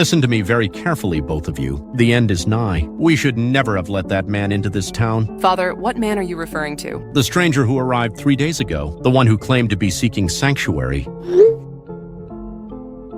Listen to me very carefully, both of you. The end is nigh. We should never have let that man into this town. Father, what man are you referring to? The stranger who arrived 3 days ago, the one who claimed to be seeking sanctuary.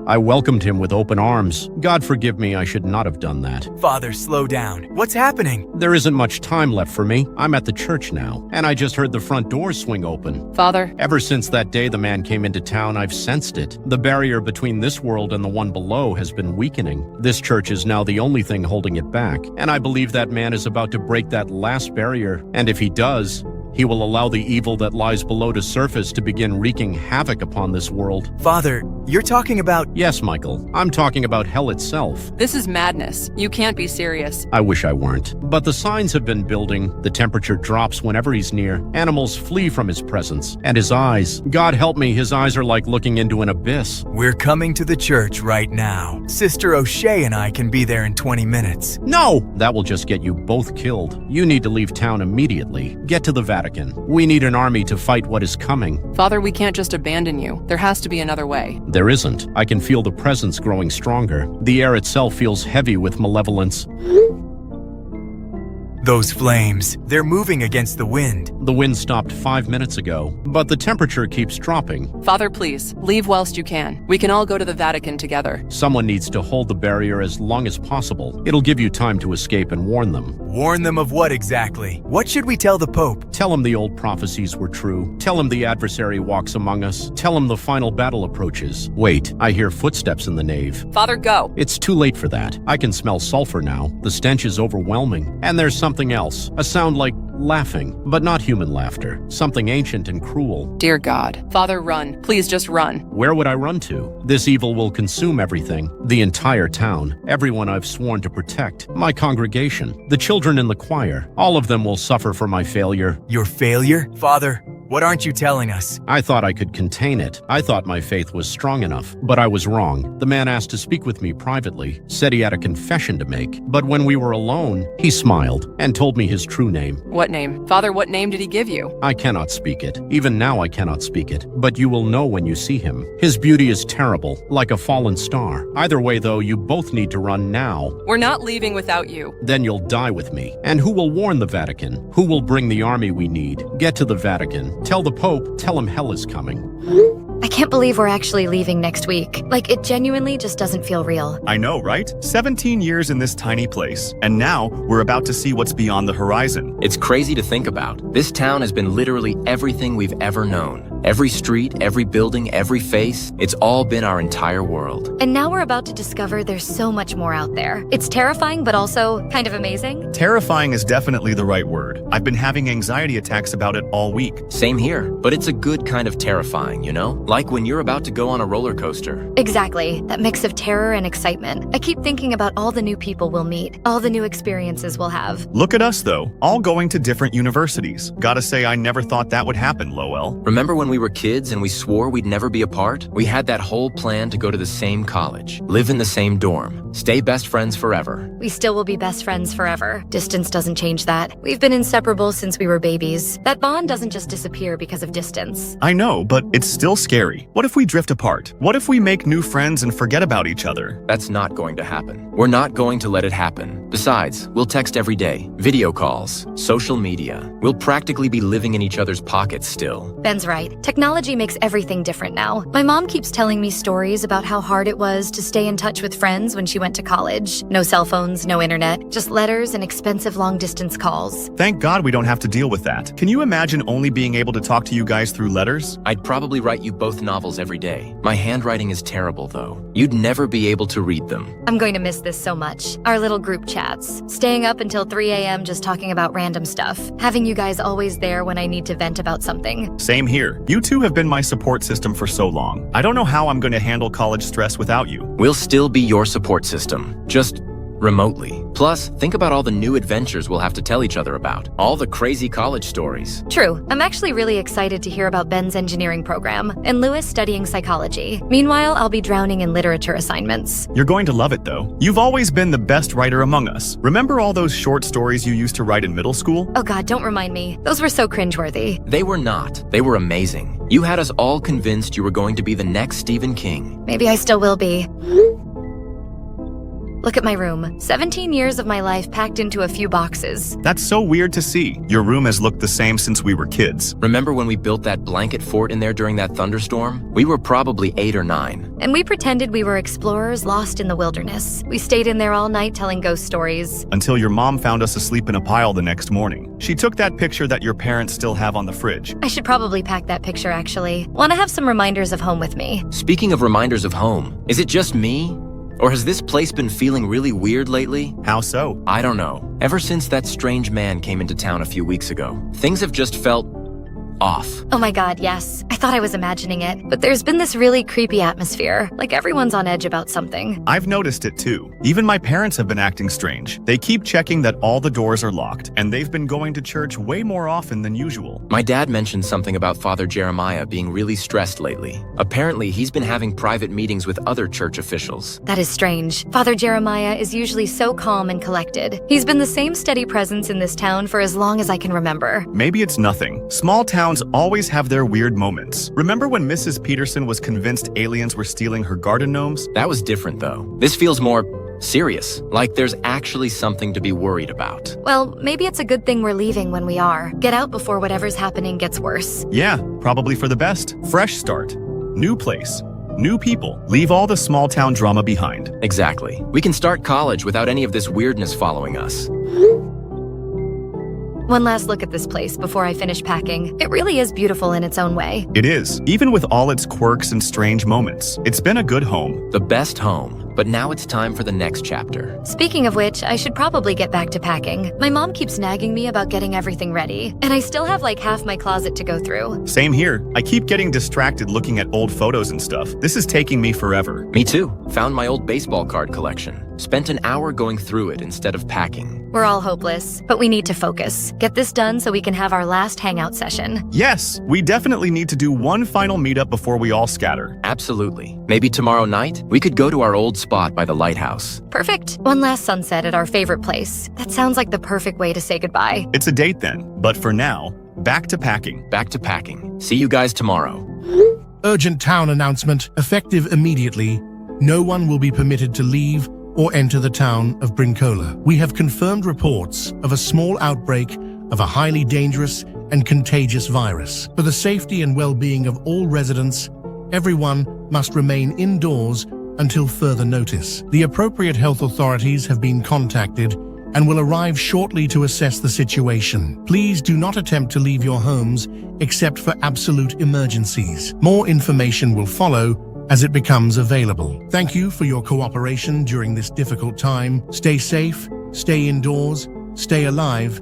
I welcomed him with open arms. God forgive me, I should not have done that. Father, slow down. What's happening? There isn't much time left for me. I'm at the church now, and I just heard the front door swing open. Father, Ever since that day the man came into town, I've sensed it. The barrier between this world and the one below has been weakening. This church is now the only thing holding it back, and I believe that man is about to break that last barrier. And if he does, he will allow the evil that lies below to surface to begin wreaking havoc upon this world. Father, you're talking about… Yes, Michael, I'm talking about hell itself. this is madness. You can't be serious. I wish I weren't. But the signs have been building. The temperature drops whenever he's near. Animals flee from his presence. And his eyes, God help me, his eyes are like looking into an abyss. We're coming to the church right now. Sister O'Shea and I can be there in 20 minutes. No! That will just get you both killed. You need to leave town immediately. Get to the Vatican. We need an army to fight what is coming. Father, we can't just abandon you. There has to be another way. There isn't. I can feel the presence growing stronger. The air itself feels heavy with malevolence. Those flames, they're moving against the wind. The wind stopped 5 minutes ago, but the temperature keeps dropping. Father, please, leave whilst you can. We can all go to the Vatican together. Someone needs to hold the barrier as long as possible. It'll give you time to escape and warn them. Warn them of what exactly? What should we tell the Pope? Tell him the old prophecies were true. Tell him the adversary walks among us. Tell him the final battle approaches. Wait, I hear footsteps in the nave. Father, go. It's too late for that. I can smell sulfur now. The stench is overwhelming. And there's something else. A sound like laughing, but not human laughter. Something ancient and cruel. Dear God. Father, run. Please just run. Where would I run to? This evil will consume everything. The entire town. Everyone I've sworn to protect. My congregation. The children in the choir. All of them will suffer for my failure. Your failure? Father, what aren't you telling us? I thought I could contain it. I thought my faith was strong enough, but I was wrong. The man asked to speak with me privately, said he had a confession to make. But when we were alone, he smiled and told me his true name. What name? Father, what name did he give you? I cannot speak it. Even now I cannot speak it. But you will know when you see him. His beauty is terrible, like a fallen star. Either way, though, you both need to run now. We're not leaving without you. Then you'll die with me. And who will warn the Vatican? Who will bring the army we need? Get to the Vatican. Tell the Pope, tell him hell is coming. I can't believe we're actually leaving next week. Like, it genuinely just doesn't feel real. I know, right? 17 years in this tiny place, and now we're about to see what's beyond the horizon. It's crazy to think about. This town has been literally everything we've ever known. Every street, every building, every face, it's all been our entire world. And now we're about to discover there's so much more out there. It's terrifying, but also kind of amazing. Terrifying is definitely the right word. I've been having anxiety attacks about it all week. Same here, but it's a good kind of terrifying, you know? Like when you're about to go on a roller coaster. Exactly. That mix of terror and excitement. I keep thinking about all the new people we'll meet, all the new experiences we'll have. Look at us, though, all going to different universities. Gotta say, I never thought that would happen, Lowell. Remember when we were kids and we swore we'd never be apart? We had that whole plan to go to the same college, live in the same dorm, stay best friends forever. We still will be best friends forever. Distance doesn't change that. We've been inseparable since we were babies. That bond doesn't just disappear because of distance. I know, but it's still scary. What if we drift apart? What if we make new friends and forget about each other? That's not going to happen. We're not going to let it happen. Besides, we'll text every day, video calls, social media. We'll practically be living in each other's pockets still. Ben's right. Technology makes everything different now. My mom keeps telling me stories about how hard it was to stay in touch with friends when she went to college. No cell phones, no internet, just letters and expensive long-distance calls. Thank God we don't have to deal with that. Can you imagine only being able to talk to you guys through letters? I'd probably write you both novels every day. My handwriting is terrible, though. You'd never be able to read them. I'm going to miss this so much. Our little group chats. Staying up until 3 a.m. just talking about random stuff. Having you guys always there when I need to vent about something. Same here. You two have been my support system for so long. I don't know how I'm going to handle college stress without you. We'll still be your support system, just remotely. Plus, think about all the new adventures we'll have to tell each other about. All the crazy college stories. True. I'm actually really excited to hear about Ben's engineering program and Lewis studying psychology. Meanwhile, I'll be drowning in literature assignments. You're going to love it, though. You've always been the best writer among us. Remember all those short stories you used to write in middle school? Oh God, don't remind me. Those were so cringeworthy. They were not. They were amazing. You had us all convinced you were going to be the next Stephen King. Maybe I still will be. Look at my room. 17 years of my life packed into a few boxes. That's so weird to see. Your room has looked the same since we were kids. Remember when we built that blanket fort in there during that thunderstorm? We were probably 8 or 9. And we pretended we were explorers lost in the wilderness. We stayed in there all night telling ghost stories. Until your mom found us asleep in a pile the next morning. She took that picture that your parents still have on the fridge. I should probably pack that picture, actually. Want to have some reminders of home with me. Speaking of reminders of home, is it just me? Or has this place been feeling really weird lately? How so? I don't know. Ever since that strange man came into town a few weeks ago, things have just felt off. Oh my god, yes. I thought I was imagining it, but there's been this really creepy atmosphere, like everyone's on edge about something. I've noticed it too. Even my parents have been acting strange. They keep checking that all the doors are locked, and they've been going to church way more often than usual. My dad mentioned something about Father Jeremiah being really stressed lately. Apparently, he's been having private meetings with other church officials. That is strange. Father Jeremiah is usually so calm and collected. He's been the same steady presence in this town for as long as I can remember. Maybe it's nothing. Small towns always have their weird moments. Remember when Mrs. Peterson was convinced aliens were stealing her garden gnomes? That was different, though. This feels more serious, like there's actually something to be worried about. Well, maybe it's a good thing we're leaving when we are. Get out before whatever's happening gets worse. Yeah, probably for the best. Fresh start. New place. New people. Leave all the small town drama behind. Exactly. We can start college without any of this weirdness following us. One last look at this place before I finish packing. It really is beautiful in its own way. It is, even with all its quirks and strange moments. It's been a good home. The best home. But now it's time for the next chapter. Speaking of which, I should probably get back to packing. My mom keeps nagging me about getting everything ready, and I still have like half my closet to go through. Same here. I keep getting distracted looking at old photos and stuff. This is taking me forever. Me too. Found my old baseball card collection. Spent an hour going through it instead of packing. We're all hopeless, but we need to focus. Get this done so we can have our last hangout session. Yes, we definitely need to do one final meetup before we all scatter. Absolutely. Maybe tomorrow night, we could go to our old spot by the lighthouse. Perfect. One last sunset at our favorite place. That sounds like the perfect way to say goodbye. It's a date then, but for now, back to packing. Back to packing. See you guys tomorrow. Urgent town announcement, effective immediately. No one will be permitted to leave or enter the town of Brincola. We have confirmed reports of a small outbreak of a highly dangerous and contagious virus. For the safety and well-being of all residents, everyone must remain indoors until further notice. The appropriate health authorities have been contacted and will arrive shortly to assess the situation. Please do not attempt to leave your homes except for absolute emergencies. More information will follow as it becomes available. Thank you for your cooperation during this difficult time. Stay safe, stay indoors, stay alive.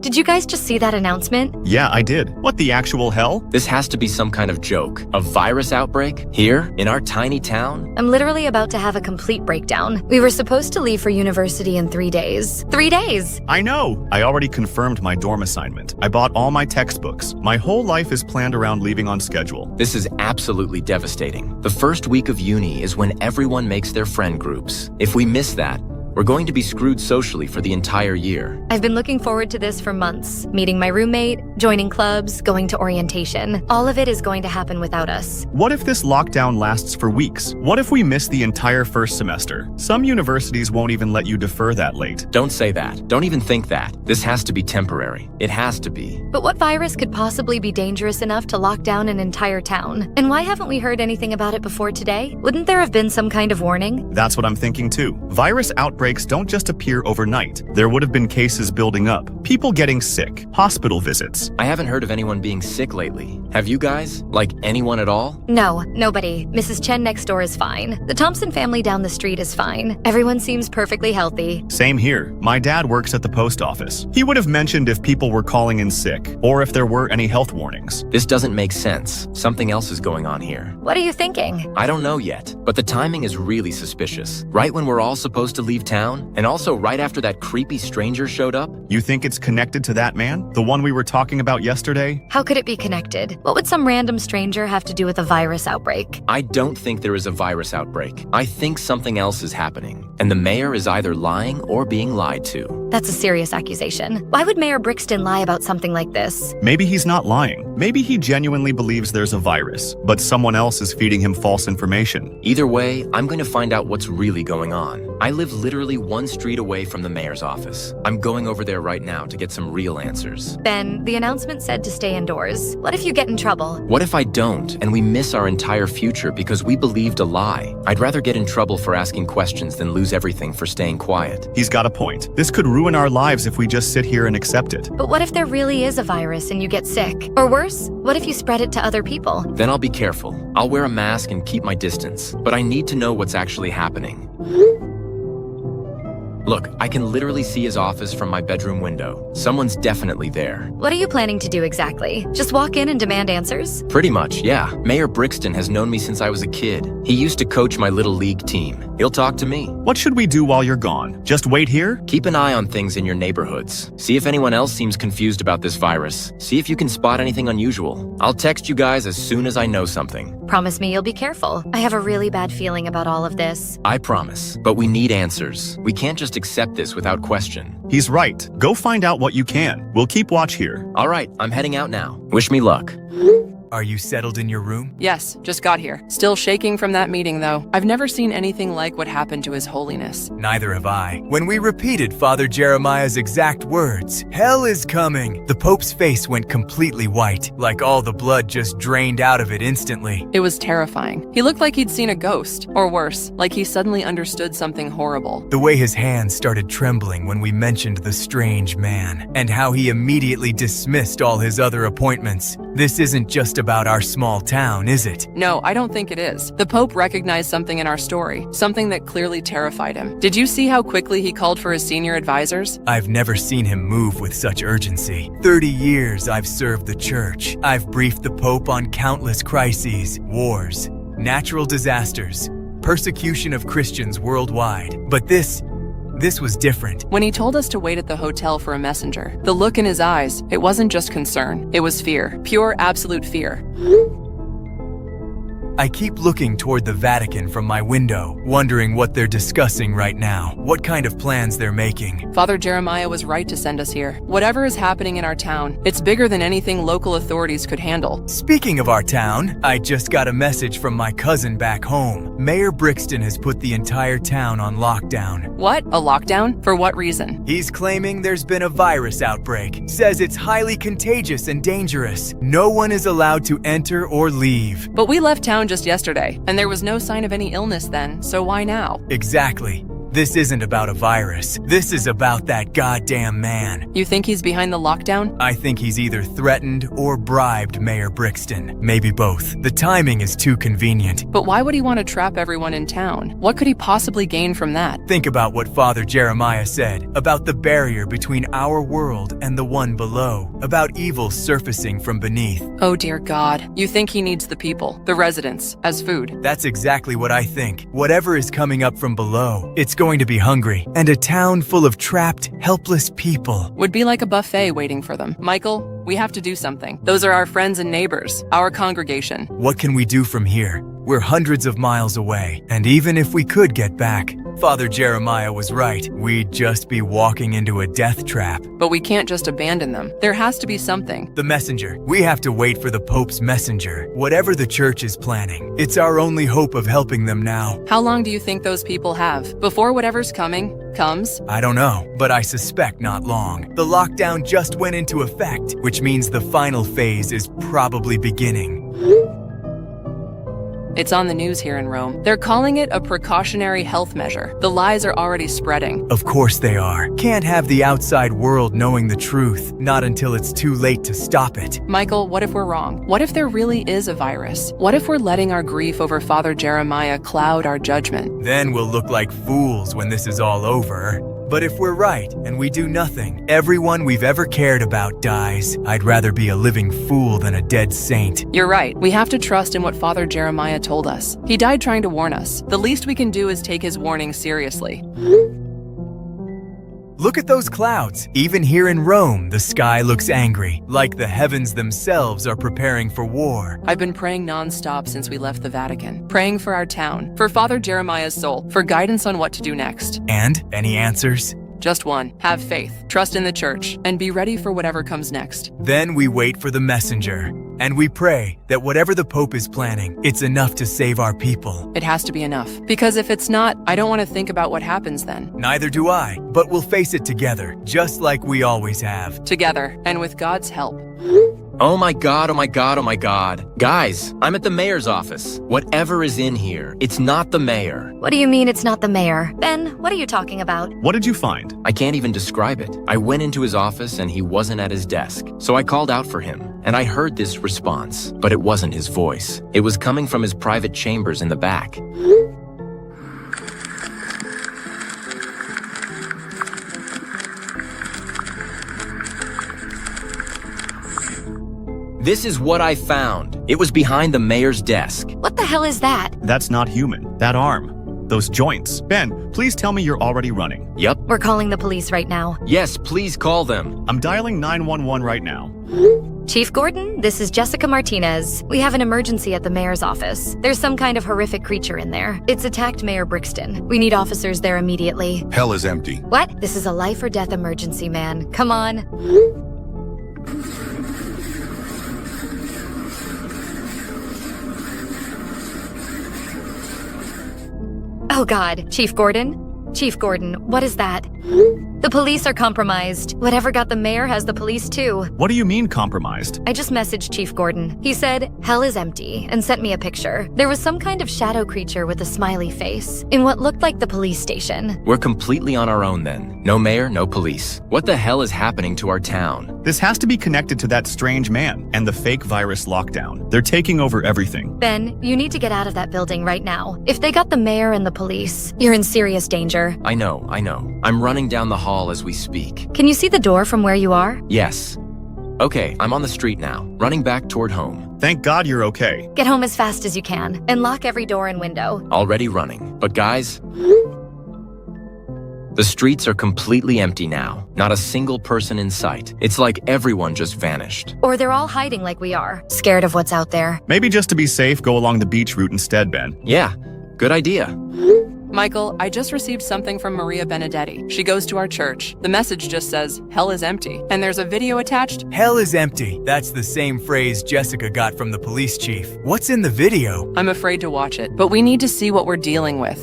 Did you guys just see that announcement? Yeah, I did. What the actual hell? This has to be some kind of joke. A virus outbreak? Here? In our tiny town? I'm literally about to have a complete breakdown. We were supposed to leave for university in 3 days. 3 days! I know! I already confirmed my dorm assignment. I bought all my textbooks. My whole life is planned around leaving on schedule. This is absolutely devastating. The first week of uni is when everyone makes their friend groups. If we miss that, we're going to be screwed socially for the entire year. I've been looking forward to this for months. Meeting my roommate, joining clubs, going to orientation. All of it is going to happen without us. What if this lockdown lasts for weeks? What if we miss the entire first semester? Some universities won't even let you defer that late. Don't say that. Don't even think that. This has to be temporary. It has to be. But what virus could possibly be dangerous enough to lock down an entire town? And why haven't we heard anything about it before today? Wouldn't there have been some kind of warning? That's what I'm thinking too. Virus outbreaks don't just appear overnight. There would have been cases building up, people getting sick, hospital visits. I haven't heard of anyone being sick lately. Have you guys? Like anyone at all? No, nobody. Mrs. Chen next door is fine. The Thompson family down the street is fine. Everyone seems perfectly healthy. Same here. My dad works at the post office. He would have mentioned if people were calling in sick, or if there were any health warnings. This doesn't make sense. Something else is going on here. What are you thinking? I don't know yet, but the timing is really suspicious. Right when we're all supposed to leave town, and also right after that creepy stranger showed up. You think it's connected to that man? The one we were talking about yesterday? How could it be connected? What would some random stranger have to do with a virus outbreak? I don't think there is a virus outbreak. I think something else is happening, and the mayor is either lying or being lied to. That's a serious accusation. Why would Mayor Brixton lie about something like this? Maybe he's not lying. Maybe he genuinely believes there's a virus, but someone else is feeding him false information. Either way, I'm going to find out what's really going on. I live literally one street away from the mayor's office. I'm going over there right now to get some real answers. Ben, the announcement said to stay indoors. What if you get in trouble? What if I don't, and we miss our entire future because we believed a lie? I'd rather get in trouble for asking questions than lose everything for staying quiet. He's got a point. This could ruin our lives if we just sit here and accept it. But what if there really is a virus and you get sick? Or worse, what if you spread it to other people? Then I'll be careful. I'll wear a mask and keep my distance. But I need to know what's actually happening. Look, I can literally see his office from my bedroom window. Someone's definitely there. What are you planning to do exactly? Just walk in and demand answers? Pretty much, yeah. Mayor Brixton has known me since I was a kid. He used to coach my little league team. He'll talk to me. What should we do while you're gone? Just wait here? Keep an eye on things in your neighborhoods. See if anyone else seems confused about this virus. See if you can spot anything unusual. I'll text you guys as soon as I know something. Promise me you'll be careful. I have a really bad feeling about all of this. I promise. But we need answers. We can't just accept this without question. He's right. Go find out what you can. We'll keep watch here. All right, I'm heading out now. Wish me luck. Are you settled in your room? Yes, just got here. Still shaking from that meeting, though. I've never seen anything like what happened to His Holiness. Neither have I. When we repeated Father Jeremiah's exact words, "Hell is coming," the Pope's face went completely white, like all the blood just drained out of it instantly. It was terrifying. He looked like he'd seen a ghost, or worse, like he suddenly understood something horrible. The way his hands started trembling when we mentioned the strange man, and how he immediately dismissed all his other appointments. This isn't just about our small town, is it? No, I don't think it is. The Pope recognized something in our story, something that clearly terrified him. Did you see how quickly he called for his senior advisors? I've never seen him move with such urgency. 30 years I've served the church. I've briefed the Pope on countless crises, wars, natural disasters, persecution of Christians worldwide. But this was different. When he told us to wait at the hotel for a messenger, the look in his eyes, it wasn't just concern, it was fear. Pure, absolute fear. I keep looking toward the Vatican from my window, wondering what they're discussing right now, what kind of plans they're making. Father Jeremiah was right to send us here. Whatever is happening in our town, it's bigger than anything local authorities could handle. Speaking of our town, I just got a message from my cousin back home. Mayor Brixton has put the entire town on lockdown. What? A lockdown? For what reason? He's claiming there's been a virus outbreak, says it's highly contagious and dangerous. No one is allowed to enter or leave. But we left town just yesterday, and there was no sign of any illness then, so why now? Exactly. This isn't about a virus. This is about that goddamn man. You think he's behind the lockdown? I think he's either threatened or bribed Mayor Brixton. Maybe both. The timing is too convenient. But why would he want to trap everyone in town? What could he possibly gain from that? Think about what Father Jeremiah said about the barrier between our world and the one below, about evil surfacing from beneath. Oh dear God. You think he needs the people, the residents, as food? That's exactly what I think. Whatever is coming up from below, it's going to be hungry, and a town full of trapped, helpless people. Would be like a buffet waiting for them. Michael, we have to do something. Those are our friends and neighbors, our congregation. What can we do from here? We're hundreds of miles away, and even if we could get back, Father Jeremiah was right. We'd just be walking into a death trap. But we can't just abandon them. There has to be something. The messenger. We have to wait for the Pope's messenger. Whatever the church is planning, it's our only hope of helping them now. How long do you think those people have? Before whatever's coming comes? I don't know, but I suspect not long. The lockdown just went into effect, which means the final phase is probably beginning. It's on the news here in Rome. They're calling it a precautionary health measure. The lies are already spreading. Of course they are. Can't have the outside world knowing the truth, not until it's too late to stop it. Michael, what if we're wrong? What if there really is a virus? What if we're letting our grief over Father Jeremiah cloud our judgment? Then we'll look like fools when this is all over. But if we're right and we do nothing, everyone we've ever cared about dies. I'd rather be a living fool than a dead saint. You're right. We have to trust in what Father Jeremiah told us. He died trying to warn us. The least we can do is take his warning seriously. Look at those clouds. Even here in Rome, the sky looks angry, like the heavens themselves are preparing for war. I've been praying nonstop since we left the Vatican. Praying for our town, for Father Jeremiah's soul, for guidance on what to do next. And? Any answers? Just one. Have faith, trust in the church, and be ready for whatever comes next. Then we wait for the messenger, and we pray that whatever the Pope is planning, it's enough to save our people. It has to be enough. Because if it's not, I don't want to think about what happens then. Neither do I, but we'll face it together, just like we always have. Together, and with God's help. Oh my god, oh my god, oh my god. Guys, I'm at the mayor's office. Whatever is in here, it's not the mayor. What do you mean it's not the mayor? Ben, what are you talking about? What did you find? I can't even describe it. I went into his office and he wasn't at his desk. So I called out for him, and I heard this response, but it wasn't his voice. It was coming from his private chambers in the back. This is what I found. It was behind the mayor's desk. What the hell is that? That's not human. That arm. Those joints. Ben, please tell me you're already running. Yep. We're calling the police right now. Yes, please call them. I'm dialing 911 right now. Chief Gordon, this is Jessica Martinez. We have an emergency at the mayor's office. There's some kind of horrific creature in there. It's attacked Mayor Brixton. We need officers there immediately. Hell is empty. What? This is a life or death emergency, man. Come on. Oh God, Chief Gordon? Chief Gordon, what is that? The police are compromised. Whatever got the mayor has the police too. What do you mean compromised? I just messaged Chief Gordon. He said, hell is empty, and sent me a picture. There was some kind of shadow creature with a smiley face in what looked like the police station. We're completely on our own then. No mayor, no police. What the hell is happening to our town? This has to be connected to that strange man and the fake virus lockdown. They're taking over everything. Ben, you need to get out of that building right now. If they got the mayor and the police, you're in serious danger. I know. I'm running down the hall as we speak. Can you see the door from where you are? Yes. Okay, I'm on the street now, running back toward home. Thank God you're okay. Get home as fast as you can, and lock every door and window. Already running. But guys, the streets are completely empty now. Not a single person in sight. It's like everyone just vanished. Or they're all hiding like we are, scared of what's out there. Maybe just to be safe, go along the beach route instead, Ben. Yeah, good idea. Michael, I just received something from Maria Benedetti. She goes to our church. The message just says, hell is empty. And there's a video attached. Hell is empty. That's the same phrase Jessica got from the police chief. What's in the video? I'm afraid to watch it, but we need to see what we're dealing with.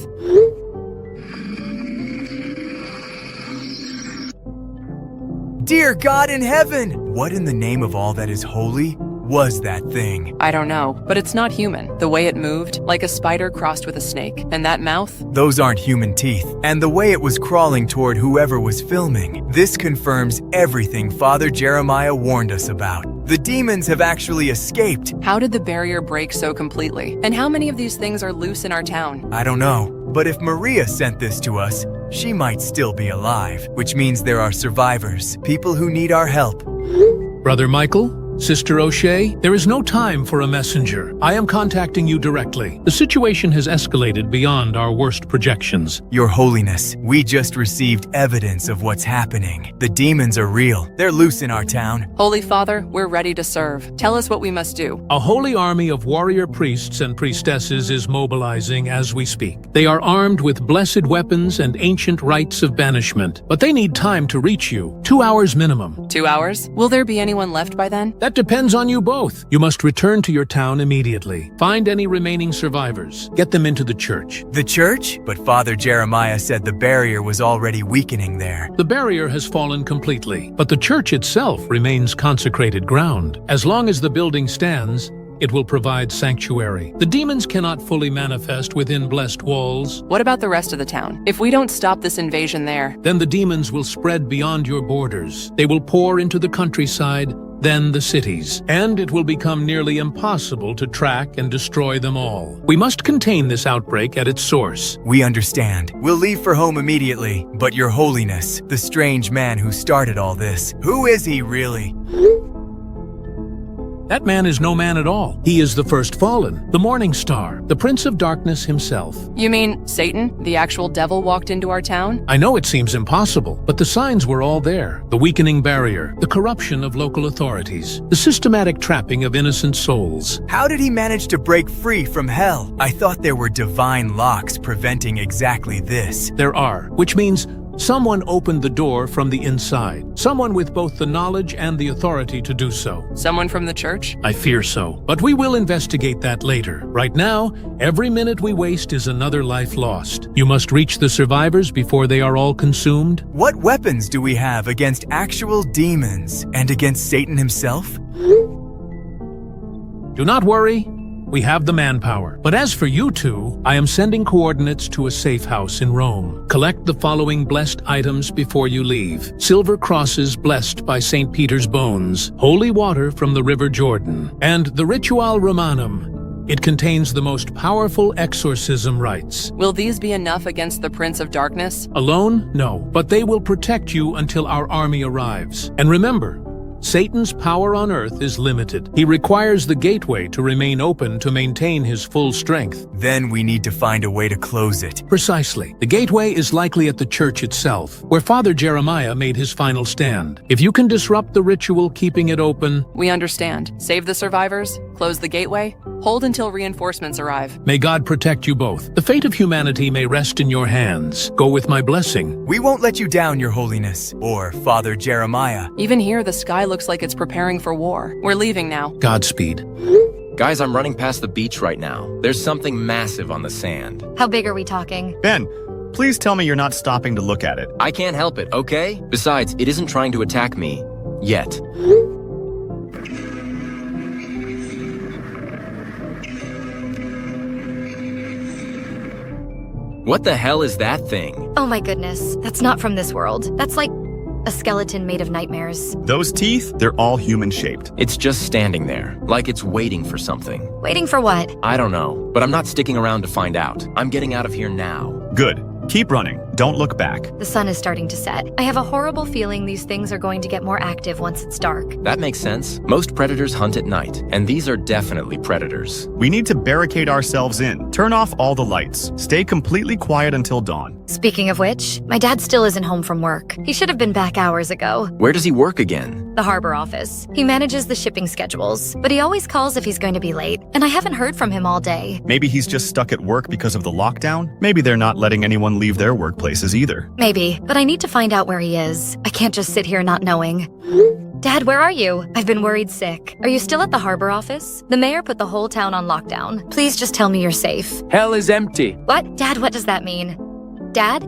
Dear God in heaven! What in the name of all that is holy was that thing? I don't know, but it's not human. The way it moved, like a spider crossed with a snake. And that mouth? Those aren't human teeth. And the way it was crawling toward whoever was filming. This confirms everything Father Jeremiah warned us about. The demons have actually escaped. How did the barrier break so completely? And how many of these things are loose in our town? I don't know. But if Maria sent this to us, she might still be alive, which means there are survivors, people who need our help. Brother Michael? Sister O'Shea, there is no time for a messenger. I am contacting you directly. The situation has escalated beyond our worst projections. Your Holiness, we just received evidence of what's happening. The demons are real. They're loose in our town. Holy Father, we're ready to serve. Tell us what we must do. A holy army of warrior priests and priestesses is mobilizing as we speak. They are armed with blessed weapons and ancient rites of banishment, but they need time to reach you. 2 hours minimum. 2 hours? Will there be anyone left by then? That depends on you both. You must return to your town immediately. Find any remaining survivors. Get them into the church. The church? But Father Jeremiah said the barrier was already weakening there. The barrier has fallen completely, but the church itself remains consecrated ground. As long as the building stands, it will provide sanctuary. The demons cannot fully manifest within blessed walls. What about the rest of the town? If we don't stop this invasion there, then the demons will spread beyond your borders. They will pour into the countryside, then the cities, and it will become nearly impossible to track and destroy them all. We must contain this outbreak at its source. We understand. We'll leave for home immediately. But Your Holiness, the strange man who started all this, who is he really? That man is no man at all. He is the first fallen, the morning star, the prince of darkness himself. You mean Satan, the actual devil, walked into our town? I know it seems impossible, but the signs were all there. The weakening barrier, the corruption of local authorities, the systematic trapping of innocent souls. How did he manage to break free from hell? I thought there were divine locks preventing exactly this. There are, which means Someone opened the door from the inside. Someone with both the knowledge and the authority to do so. Someone from the church? I fear so, but we will investigate that later. Right now, every minute we waste is another life lost. You must reach the survivors before they are all consumed. What weapons do we have against actual demons and against Satan himself? Do not worry. We have the manpower. But as for you two, I am sending coordinates to a safe house in Rome. Collect the following blessed items before you leave. Silver crosses blessed by St. Peter's bones, holy water from the River Jordan, and the Ritual Romanum. It contains the most powerful exorcism rites. Will these be enough against the Prince of Darkness? Alone? No. But they will protect you until our army arrives. And remember, Satan's power on earth is limited. He requires the gateway to remain open to maintain his full strength. Then we need to find a way to close it. Precisely. The gateway is likely at the church itself, where Father Jeremiah made his final stand. If you can disrupt the ritual keeping it open... We understand. Save the survivors, close the gateway, hold until reinforcements arrive. May God protect you both. The fate of humanity may rest in your hands. Go with my blessing. We won't let you down, Your Holiness, or Father Jeremiah. Even here, the sky looks like it's preparing for war. We're leaving now. Godspeed. Guys, I'm running past the beach right now. There's something massive on the sand. How big are we talking? Ben, please tell me you're not stopping to look at it. I can't help it, okay? Besides, it isn't trying to attack me. Yet. What the hell is that thing? Oh my goodness, that's not from this world. That's like a skeleton made of nightmares. Those teeth, they're all human-shaped. It's just standing there, like it's waiting for something. Waiting for what? I don't know, but I'm not sticking around to find out. I'm getting out of here now. Good. Keep running. Don't look back. The sun is starting to set. I have a horrible feeling these things are going to get more active once it's dark. That makes sense. Most predators hunt at night, and these are definitely predators. We need to barricade ourselves in. Turn off all the lights. Stay completely quiet until dawn. Speaking of which, my dad still isn't home from work. He should have been back hours ago. Where does he work again? The harbor office. He manages the shipping schedules, but he always calls if he's going to be late, and I haven't heard from him all day. Maybe he's just stuck at work because of the lockdown. Maybe they're not letting anyone leave their workplaces either. Maybe, but I need to find out where he is. I can't just sit here not knowing. Dad, where are you? I've been worried sick. Are you still at the harbor office? The mayor put the whole town on lockdown. Please just tell me you're safe. Hell is empty. What? Dad, what does that mean? Dad?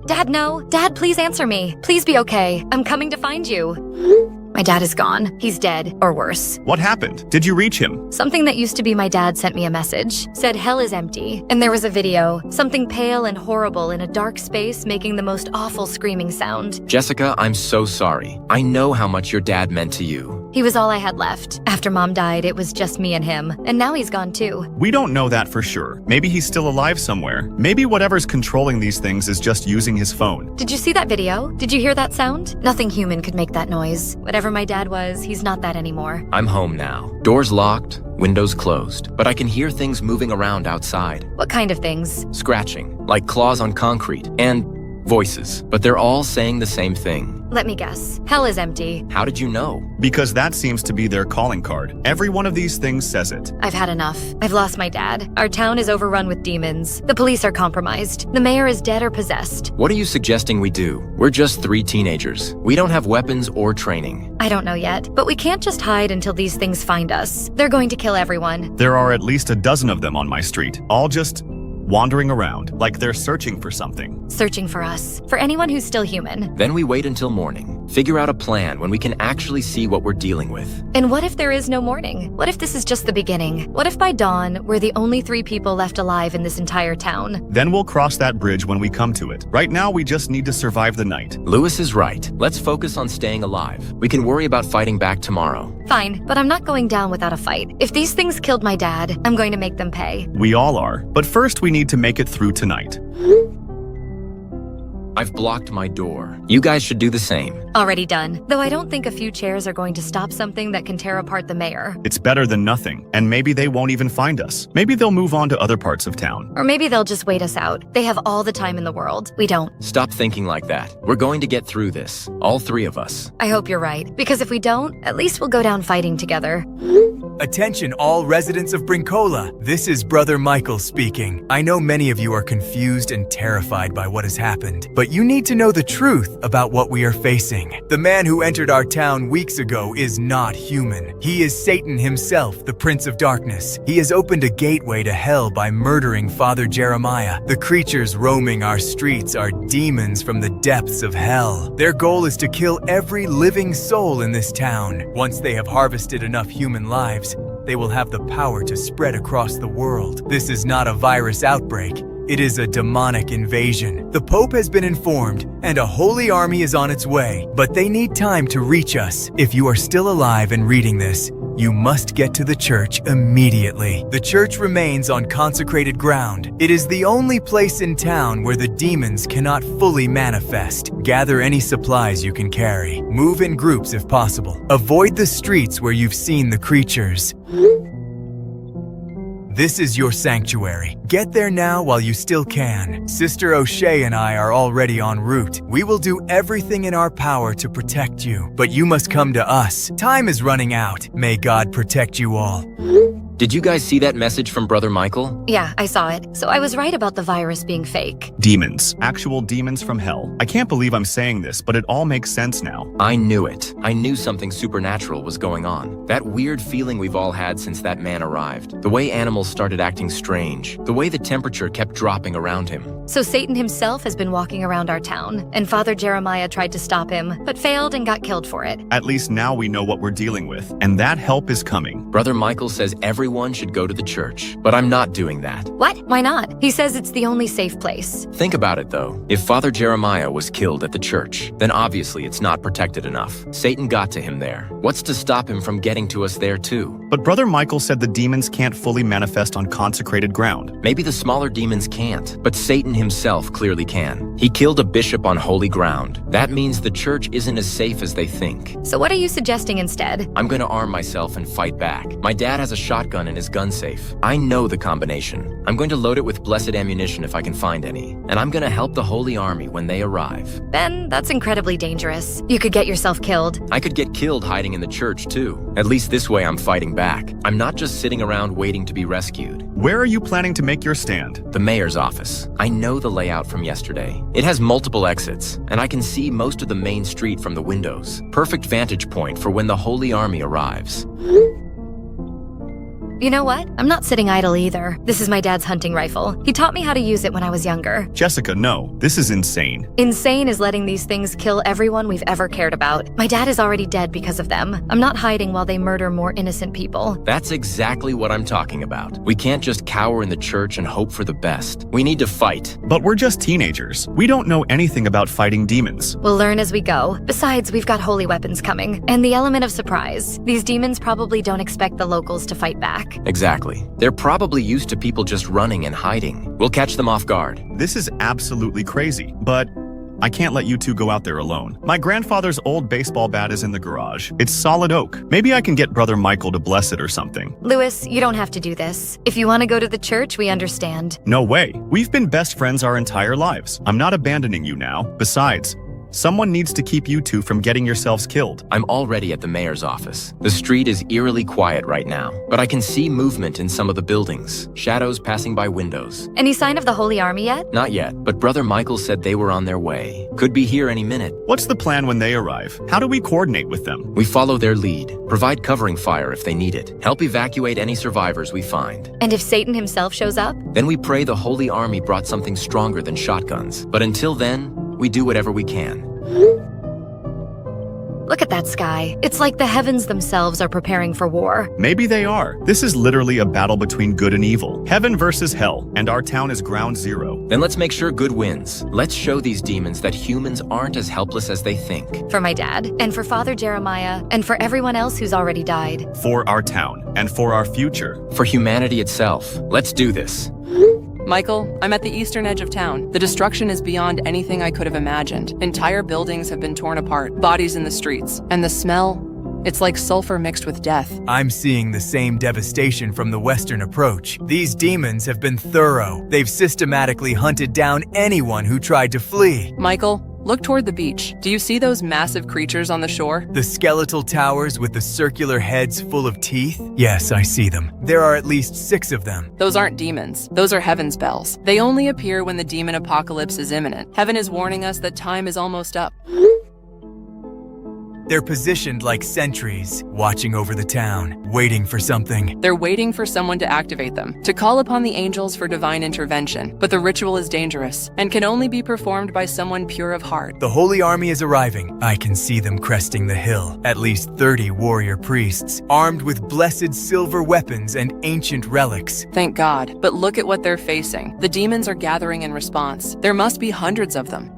Dad, no. Dad, please answer me. Please be okay. I'm coming to find you. My dad is gone. He's dead, or worse. What happened? Did you reach him? Something that used to be my dad sent me a message. Said hell is empty. And there was a video. Something pale and horrible in a dark space making the most awful screaming sound. Jessica, I'm so sorry. I know how much your dad meant to you. He was all I had left. After Mom died, it was just me and him. And now he's gone too. We don't know that for sure. Maybe he's still alive somewhere. Maybe whatever's controlling these things is just using his phone. Did you see that video? Did you hear that sound? Nothing human could make that noise. Whatever my dad was, he's not that anymore. I'm home now. Doors locked, windows closed, but I can hear things moving around outside. What kind of things? Scratching, like claws on concrete, and voices, but they're all saying the same thing. Let me guess. Hell is empty. How did you know? Because that seems to be their calling card. Every one of these things says it. I've had enough. I've lost my dad. Our town is overrun with demons. The police are compromised. The mayor is dead or possessed. What are you suggesting we do? We're just 3 teenagers. We don't have weapons or training. I don't know yet, but we can't just hide until these things find us. They're going to kill everyone. There are at least a dozen of them on my street, all just wandering around, like they're searching for something. Searching for us. For anyone who's still human. Then we wait until morning. Figure out a plan when we can actually see what we're dealing with. And what if there is no morning? What if this is just the beginning? What if by dawn, we're the only 3 people left alive in this entire town? Then we'll cross that bridge when we come to it. Right now, we just need to survive the night. Lewis is right. Let's focus on staying alive. We can worry about fighting back tomorrow. Fine, but I'm not going down without a fight. If these things killed my dad, I'm going to make them pay. We all are. But first, we need to make it through tonight. I've blocked my door. You guys should do the same. Already done. Though I don't think a few chairs are going to stop something that can tear apart the mayor. It's better than nothing, and maybe they won't even find us. Maybe they'll move on to other parts of town. Or maybe they'll just wait us out. They have all the time in the world. We don't. Stop thinking like that. We're going to get through this. All 3 of us. I hope you're right. Because if we don't, at least we'll go down fighting together. Attention all residents of Brincola. This is Brother Michael speaking. I know many of you are confused and terrified by what has happened, but you need to know the truth about what we are facing. The man who entered our town weeks ago is not human. He is Satan himself, the Prince of Darkness. He has opened a gateway to hell by murdering Father Jeremiah. The creatures roaming our streets are demons from the depths of hell. Their goal is to kill every living soul in this town. Once they have harvested enough human lives, they will have the power to spread across the world. This is not a virus outbreak. It is a demonic invasion. The Pope has been informed, and a holy army is on its way, but they need time to reach us. If you are still alive and reading this, you must get to the church immediately. The church remains on consecrated ground. It is the only place in town where the demons cannot fully manifest. Gather any supplies you can carry. Move in groups if possible. Avoid the streets where you've seen the creatures. This is your sanctuary. Get there now while you still can. Sister O'Shea and I are already en route. We will do everything in our power to protect you, but you must come to us. Time is running out. May God protect you all. Did you guys see that message from Brother Michael? Yeah, I saw it. So I was right about the virus being fake. Demons. Actual demons from hell. I can't believe I'm saying this, but it all makes sense now. I knew it. I knew something supernatural was going on. That weird feeling we've all had since that man arrived. The way animals started acting strange. The way the temperature kept dropping around him. So Satan himself has been walking around our town, and Father Jeremiah tried to stop him, but failed and got killed for it. At least now we know what we're dealing with, and that help is coming. Brother Michael says everyone should go to the church, but I'm not doing that. What? Why not? He says it's the only safe place. Think about it though. If Father Jeremiah was killed at the church, then obviously it's not protected enough. Satan got to him there. What's to stop him from getting to us there too? But Brother Michael said the demons can't fully manifest on consecrated ground. Maybe the smaller demons can't, but Satan himself clearly can. He killed a bishop on holy ground. That means the church isn't as safe as they think. So what are you suggesting instead? I'm gonna arm myself and fight back. My dad has a shotgun in his gun safe. I know the combination. I'm going to load it with blessed ammunition if I can find any. And I'm gonna help the Holy Army when they arrive. Ben, that's incredibly dangerous. You could get yourself killed. I could get killed hiding in the church too. At least this way I'm fighting back. I'm not just sitting around waiting to be rescued. Where are you planning to make your stand? The mayor's office. I know the layout from yesterday. It has multiple exits, and I can see most of the main street from the windows. Perfect vantage point for when the Holy Army arrives. You know what? I'm not sitting idle either. This is my dad's hunting rifle. He taught me how to use it when I was younger. Jessica, no. This is insane. Insane is letting these things kill everyone we've ever cared about. My dad is already dead because of them. I'm not hiding while they murder more innocent people. That's exactly what I'm talking about. We can't just cower in the church and hope for the best. We need to fight. But we're just teenagers. We don't know anything about fighting demons. We'll learn as we go. Besides, we've got holy weapons coming. And the element of surprise. These demons probably don't expect the locals to fight back. Exactly. They're probably used to people just running and hiding. We'll catch them off guard. This is absolutely crazy, but I can't let you two go out there alone. My grandfather's old baseball bat is in the garage. It's solid oak. Maybe I can get Brother Michael to bless it or something. Louis, you don't have to do this. If you want to go to the church, we understand. No way. We've been best friends our entire lives. I'm not abandoning you now. Besides, someone needs to keep you two from getting yourselves killed. I'm already at the mayor's office. The street is eerily quiet right now, but I can see movement in some of the buildings, shadows passing by windows. Any sign of the Holy Army yet? Not yet, but Brother Michael said they were on their way. Could be here any minute. What's the plan when they arrive? How do we coordinate with them? We follow their lead, provide covering fire if they need it, help evacuate any survivors we find. And if Satan himself shows up? Then we pray the Holy Army brought something stronger than shotguns. But until then, we do whatever we can. Look at that sky. It's like the heavens themselves are preparing for war. Maybe they are. This is literally a battle between good and evil. Heaven versus hell, and our town is ground zero. Then let's make sure good wins. Let's show these demons that humans aren't as helpless as they think. For my dad, and for Father Jeremiah, and for everyone else who's already died. For our town, and for our future. For humanity itself. Let's do this. Michael, I'm at the eastern edge of town. The destruction is beyond anything I could have imagined. Entire buildings have been torn apart, bodies in the streets, and the smell, it's like sulfur mixed with death. I'm seeing the same devastation from the western approach. These demons have been thorough. They've systematically hunted down anyone who tried to flee. Michael, Look toward the beach. Do you see those massive creatures on the shore? The skeletal towers with the circular heads full of teeth? Yes, I see them. There are at least 6 of them. Those aren't demons. Those are heaven's bells. They only appear when the demon apocalypse is imminent. Heaven is warning us that time is almost up. They're positioned like sentries, watching over the town, waiting for something. They're waiting for someone to activate them, to call upon the angels for divine intervention. But the ritual is dangerous and can only be performed by someone pure of heart. The Holy Army is arriving. I can see them cresting the hill. At least 30 warrior priests, armed with blessed silver weapons and ancient relics. Thank God. But look at what they're facing. The demons are gathering in response. There must be hundreds of them.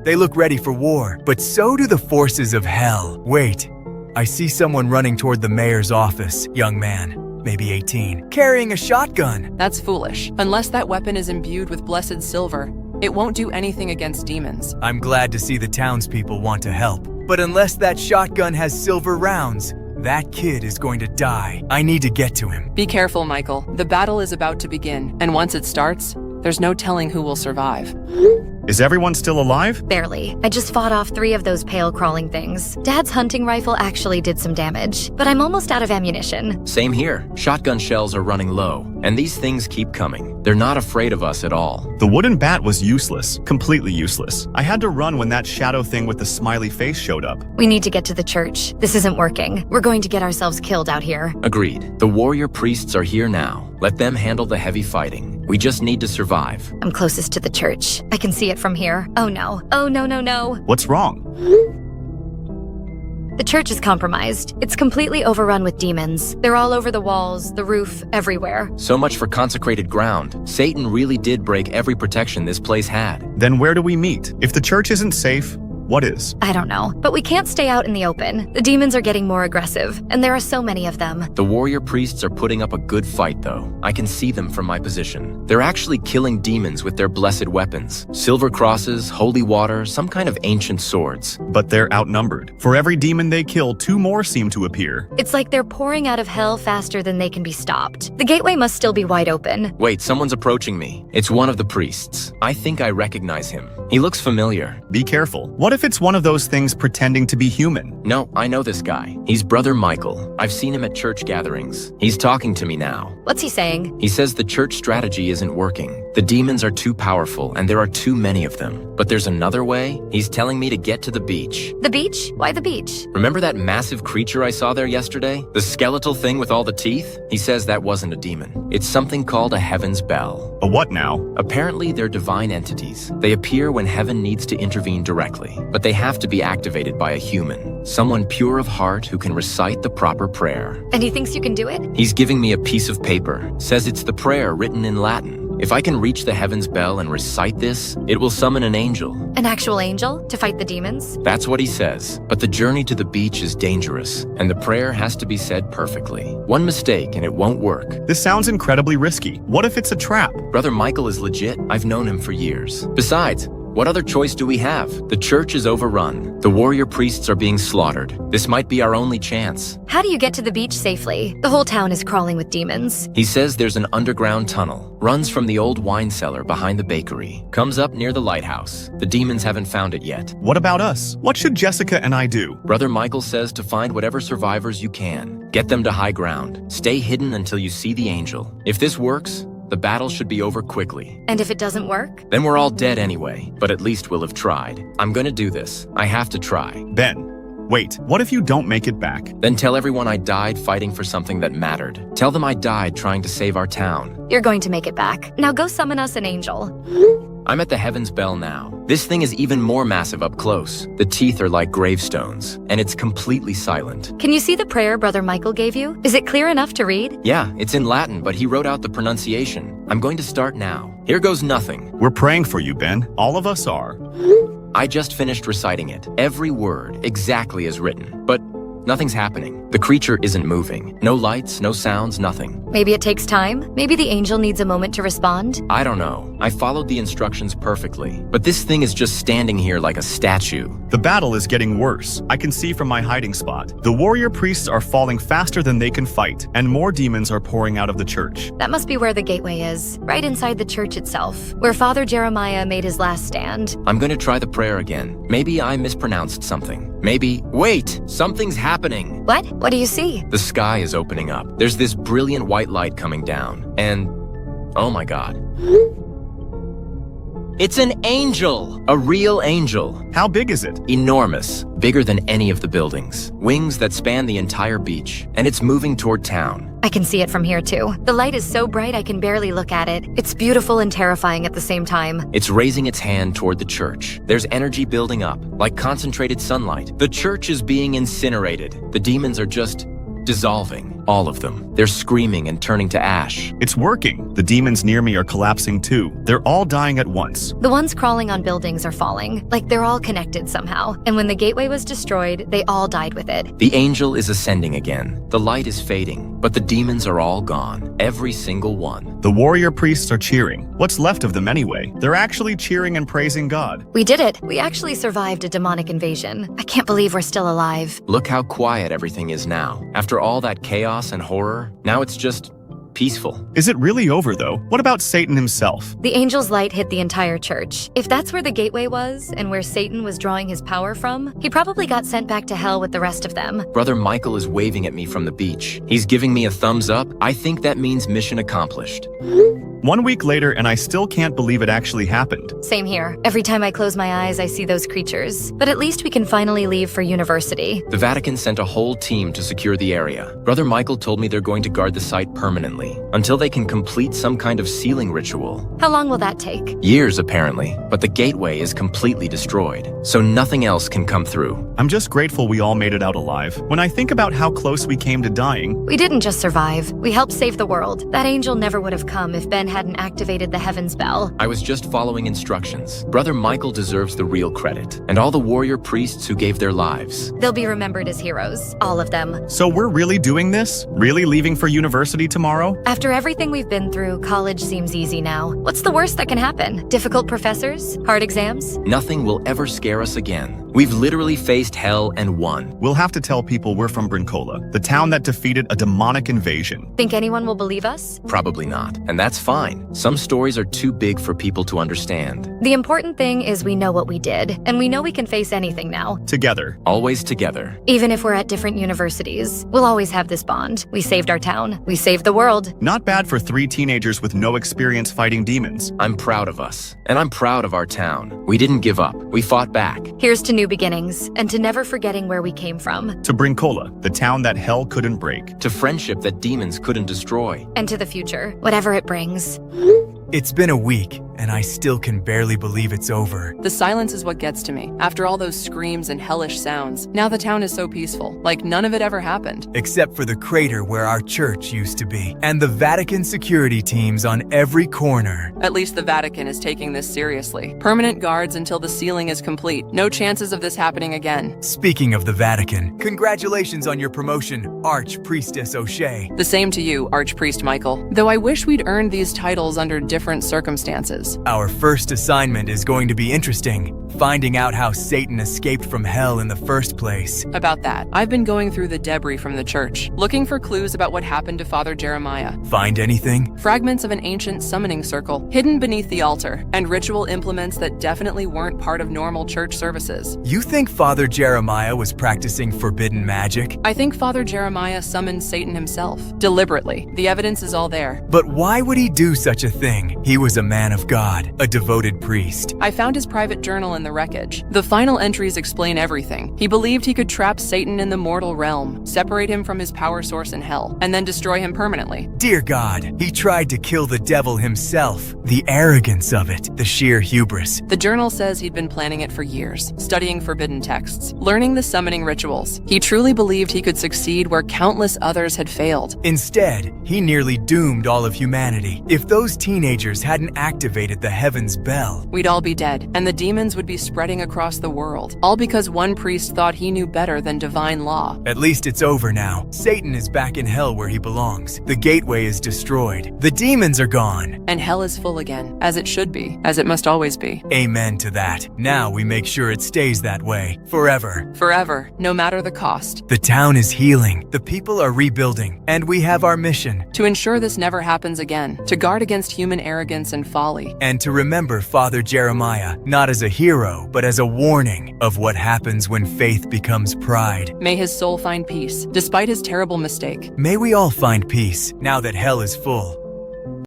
They look ready for war, but so do the forces of hell. Wait, I see someone running toward the mayor's office. Young man, maybe 18, carrying a shotgun. That's foolish. Unless that weapon is imbued with blessed silver, it won't do anything against demons. I'm glad to see the townspeople want to help. But unless that shotgun has silver rounds, that kid is going to die. I need to get to him. Be careful, Michael. The battle is about to begin, and once it starts, there's no telling who will survive. Is everyone still alive? Barely. I just fought off 3 of those pale crawling things. Dad's hunting rifle actually did some damage, but I'm almost out of ammunition. Same here. Shotgun shells are running low, and these things keep coming. They're not afraid of us at all. The wooden bat was useless, completely useless. I had to run when that shadow thing with the smiley face showed up. We need to get to the church. This isn't working. We're going to get ourselves killed out here. Agreed. The warrior priests are here now. Let them handle the heavy fighting. We just need to survive. I'm closest to the church. I can see it from here. Oh no. Oh no, no, no. What's wrong? The church is compromised. It's completely overrun with demons. They're all over the walls, the roof, everywhere. So much for consecrated ground. Satan really did break every protection this place had. Then where do we meet? If the church isn't safe, what is? I don't know, but we can't stay out in the open. The demons are getting more aggressive, and there are so many of them. The warrior priests are putting up a good fight, though. I can see them from my position. They're actually killing demons with their blessed weapons. Silver crosses, holy water, some kind of ancient swords. But they're outnumbered. For every demon they kill, 2 more seem to appear. It's like they're pouring out of hell faster than they can be stopped. The gateway must still be wide open. Wait, someone's approaching me. It's one of the priests. I think I recognize him. He looks familiar. Be careful. What if it's one of those things pretending to be human? No, I know this guy. He's Brother Michael. I've seen him at church gatherings. He's talking to me now. What's he saying? He says the church strategy isn't working. The demons are too powerful and there are too many of them. But there's another way. He's telling me to get to the beach. The beach? Why the beach? Remember that massive creature I saw there yesterday? The skeletal thing with all the teeth? He says that wasn't a demon. It's something called a heaven's bell. A what now? Apparently, they're divine entities. They appear when heaven needs to intervene directly, but they have to be activated by a human, someone pure of heart who can recite the proper prayer. And he thinks you can do it? He's giving me a piece of paper, says it's the prayer written in Latin. If I can reach the heaven's bell and recite this, it will summon an angel. An actual angel? To fight the demons? That's what he says. But the journey to the beach is dangerous, and the prayer has to be said perfectly. One mistake and it won't work. This sounds incredibly risky. What if it's a trap? Brother Michael is legit. I've known him for years. Besides, what other choice do we have? The church is overrun. The warrior priests are being slaughtered. This might be our only chance. How do you get to the beach safely? The whole town is crawling with demons. He says there's an underground tunnel. Runs from the old wine cellar behind the bakery. Comes up near the lighthouse. The demons haven't found it yet. What about us? What should Jessica and I do? Brother Michael says to find whatever survivors you can. Get them to high ground. Stay hidden until you see the angel. If this works, the battle should be over quickly. And if it doesn't work? Then we're all dead anyway, but at least we'll have tried. I'm gonna do this. I have to try. Ben, wait, what if you don't make it back? Then tell everyone I died fighting for something that mattered. Tell them I died trying to save our town. You're going to make it back. Now go summon us an angel. I'm at the heaven's bell now. This thing is even more massive up close. The teeth are like gravestones, and it's completely silent. Can you see the prayer Brother Michael gave you? Is it clear enough to read? Yeah, it's in Latin, but he wrote out the pronunciation. I'm going to start now. Here goes nothing. We're praying for you, Ben. All of us are. I just finished reciting it. Every word, exactly as written. But nothing's happening. The creature isn't moving. No lights, no sounds, nothing. Maybe it takes time? Maybe the angel needs a moment to respond? I don't know. I followed the instructions perfectly, but this thing is just standing here like a statue. The battle is getting worse. I can see from my hiding spot. The warrior priests are falling faster than they can fight, and more demons are pouring out of the church. That must be where the gateway is, right inside the church itself, where Father Jeremiah made his last stand. I'm gonna try the prayer again. Maybe I mispronounced something. Maybe— Wait! Something's happening! What? What do you see? The sky is opening up. There's this brilliant white light coming down, and— oh my god. It's an angel! A real angel. How big is it? Enormous. Bigger than any of the buildings. Wings that span the entire beach. And it's moving toward town. I can see it from here too. The light is so bright I can barely look at it. It's beautiful and terrifying at the same time. It's raising its hand toward the church. There's energy building up, like concentrated sunlight. The church is being incinerated. The demons are just dissolving. All of them. They're screaming and turning to ash. It's working. The demons near me are collapsing too. They're all dying at once. The ones crawling on buildings are falling, like they're all connected somehow. And when the gateway was destroyed, they all died with it. The angel is ascending again. The light is fading, but the demons are all gone. Every single one. The warrior priests are cheering. What's left of them anyway? They're actually cheering and praising God. We did it. We actually survived a demonic invasion. I can't believe we're still alive. Look how quiet everything is now. After all that chaos and horror, now it's just peaceful. Is it really over though? What about Satan himself? The angel's light hit the entire church. If that's where the gateway was, and where Satan was drawing his power from, he probably got sent back to hell with the rest of them. Brother Michael is waving at me from the beach. He's giving me a thumbs up. I think that means mission accomplished. 1 week later, and I still can't believe it actually happened. Same here. Every time I close my eyes, I see those creatures. But at least we can finally leave for university. The Vatican sent a whole team to secure the area. Brother Michael told me they're going to guard the site permanently, until they can complete some kind of sealing ritual. How long will that take? Years, apparently, but the gateway is completely destroyed, so nothing else can come through. I'm just grateful we all made it out alive. When I think about how close we came to dying— We didn't just survive. We helped save the world. That angel never would have come if Ben hadn't activated the heavens bell. I was just following instructions. Brother Michael deserves the real credit, and all the warrior priests who gave their lives. They'll be remembered as heroes. All of them. So we're really doing this? Really leaving for university tomorrow? After everything we've been through, college seems easy now. What's the worst that can happen? Difficult professors? Hard exams? Nothing will ever scare us again. We've literally faced hell and won. We'll have to tell people we're from Brincola, the town that defeated a demonic invasion. Think anyone will believe us? Probably not, and that's fine. Some stories are too big for people to understand. The important thing is we know what we did, and we know we can face anything now. Together. Always together. Even if we're at different universities, we'll always have this bond. We saved our town. We saved the world. Not bad for 3 teenagers with no experience fighting demons. I'm proud of us, and I'm proud of our town. We didn't give up. We fought back. Here's to new beginnings, and to never forgetting where we came from. To Brincola, the town that hell couldn't break. To friendship that demons couldn't destroy. And to the future, whatever it brings. It's been a week, and I still can barely believe it's over. The silence is what gets to me. After all those screams and hellish sounds, now the town is so peaceful, like none of it ever happened. Except for the crater where our church used to be, and the Vatican security teams on every corner. At least the Vatican is taking this seriously. Permanent guards until the sealing is complete. No chances of this happening again. Speaking of the Vatican, congratulations on your promotion, Archpriestess O'Shea. The same to you, Archpriest Michael. Though I wish we'd earned these titles under different circumstances. Our first assignment is going to be interesting, finding out how Satan escaped from hell in the first place. About that, I've been going through the debris from the church, looking for clues about what happened to Father Jeremiah. Find anything? Fragments of an ancient summoning circle hidden beneath the altar, and ritual implements that definitely weren't part of normal church services. You think Father Jeremiah was practicing forbidden magic? I think Father Jeremiah summoned Satan himself, deliberately. The evidence is all there. But why would he do such a thing? He was a man of God, a devoted priest. I found his private journal in the wreckage. The final entries explain everything. He believed he could trap Satan in the mortal realm, separate him from his power source in hell, and then destroy him permanently. Dear God, he tried to kill the devil himself. The arrogance of it, the sheer hubris. The journal says he'd been planning it for years, studying forbidden texts, learning the summoning rituals. He truly believed he could succeed where countless others had failed. Instead, he nearly doomed all of humanity. If those teenagers hadn't activated the heavens bell, we'd all be dead, and the demons would be be spreading across the world, all because one priest thought he knew better than divine law. At least it's over now. Satan is back in hell where he belongs. The gateway is destroyed. The demons are gone. And hell is full again, as it should be, as it must always be. Amen to that. Now we make sure it stays that way, forever. Forever, no matter the cost. The town is healing. The people are rebuilding. And we have our mission. To ensure this never happens again, to guard against human arrogance and folly. And to remember Father Jeremiah, not as a hero, but as a warning of what happens when faith becomes pride. May his soul find peace, despite his terrible mistake. May we all find peace, now that hell is full.